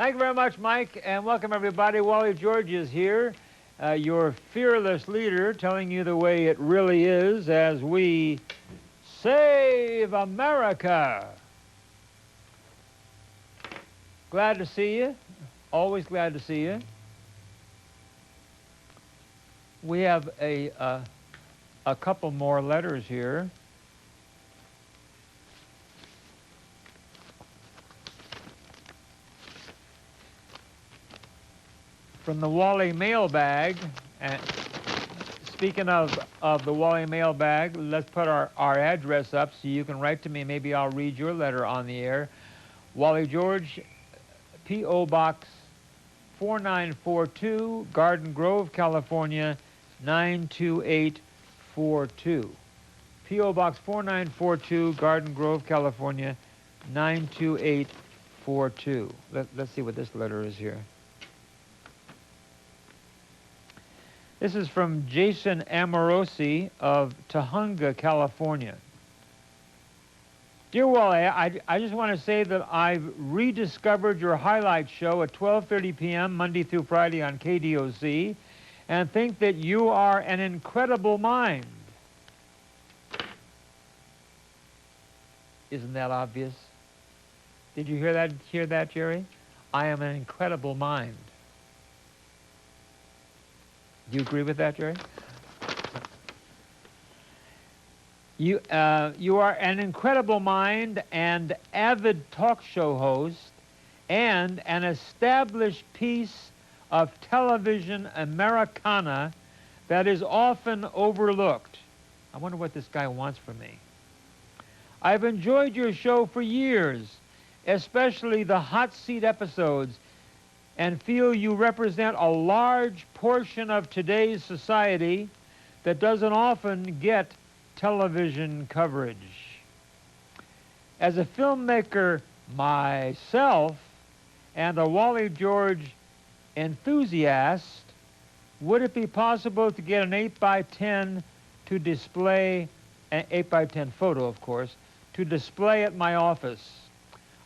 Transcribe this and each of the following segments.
Thank you very much, Mike, and welcome everybody. Wally George is here, your fearless leader, telling you the way it really is as we save America. Glad to see you. Always glad to see you. We have a couple more letters here. From the Wally mailbag. And speaking of the Wally mailbag, let's put our address up so you can write to me. Maybe I'll read your letter on the air. Wally George, P.O. Box 4942, Garden Grove, California, 92842. P.O. Box 4942, Garden Grove, California, 92842. Let's see what this letter is here. This is from Jason Amorosi of Tahunga, California. Dear Wally, I just want to say that I've rediscovered your highlight show at 12:30 p.m. Monday through Friday on KDOC and think that you are an incredible mind. Isn't that obvious? Did you hear that, Jerry? I am an incredible mind. Do you agree with that, Jerry? You are an incredible mind and avid talk show host and an established piece of television Americana that is often overlooked. I wonder what this guy wants from me. I've enjoyed your show for years, especially the hot seat episodes, and feel you represent a large portion of today's society that doesn't often get television coverage. As a filmmaker myself and a Wally George enthusiast, would it be possible to get an 8x10 to display, an 8x10 photo, of course, to display at my office?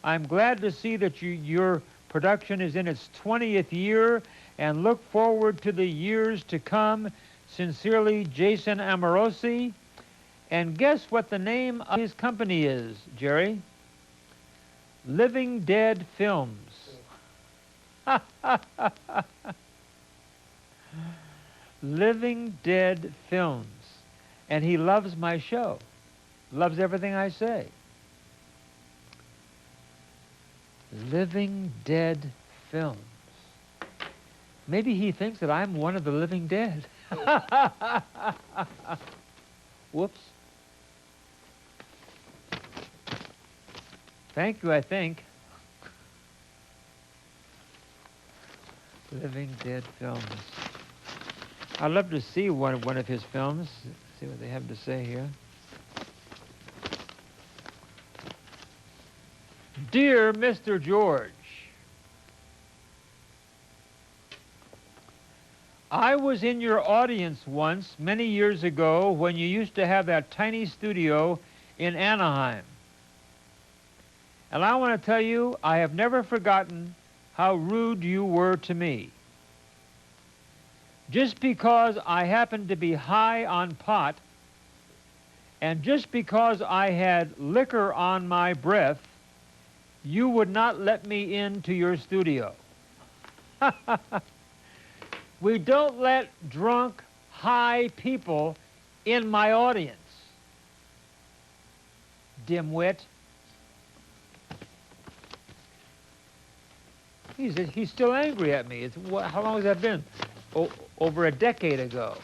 I'm glad to see that your production is in its 20th year and look forward to the years to come. Sincerely, Jason Amorosi. And guess what the name of his company is, Jerry? Living Dead Films. Living Dead Films. And he loves my show. Loves everything I say. Living Dead Films. Maybe he thinks that I'm one of the living dead. Whoops. Thank you, I think. Living Dead Films. I'd love to see one of his films. See what they have to say here. Dear Mr. George, I was in your audience once, many years ago, when you used to have that tiny studio in Anaheim. And I want to tell you, I have never forgotten how rude you were to me. Just because I happened to be high on pot, and just because I had liquor on my breath, you would not let me into your studio. We don't let drunk, high people in my audience. Dimwit. He's still angry at me. How long has that been? Over a decade ago.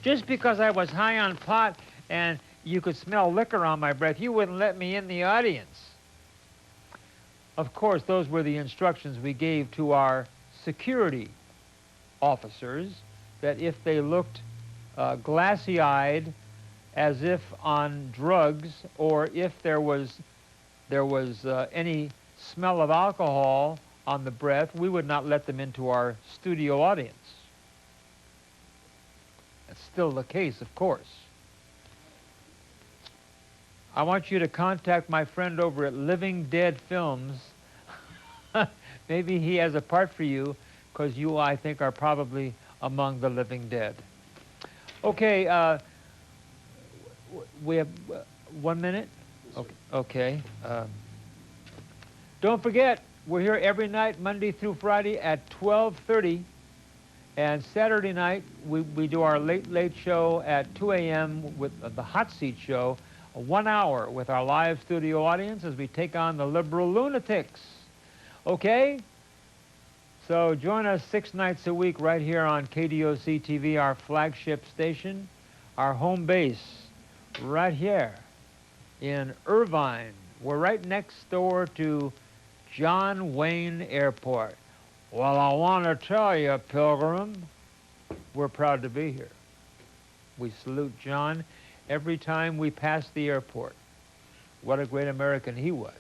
Just because I was high on pot and you could smell liquor on my breath, you wouldn't let me in the audience. Of course, those were the instructions we gave to our security officers, that if they looked glassy-eyed, as if on drugs, or if there was any smell of alcohol on the breath, we would not let them into our studio audience. That's still the case, of course. I want you to contact my friend over at Living Dead Films Maybe he has a part for you, because you, I think, are probably among the living dead. Okay, we have 1 minute? Okay. Okay. Don't forget, we're here every night, Monday through Friday at 12:30. And Saturday night, we do our late show at 2 a.m. with the Hot Seat Show, 1 hour with our live studio audience as we take on the liberal lunatics. Okay? So join us 6 nights a week right here on KDOC TV, our flagship station, our home base, right here in Irvine. We're right next door to John Wayne Airport. Well, I want to tell you, Pilgrim, we're proud to be here. We salute John every time we pass the airport. What a great American he was.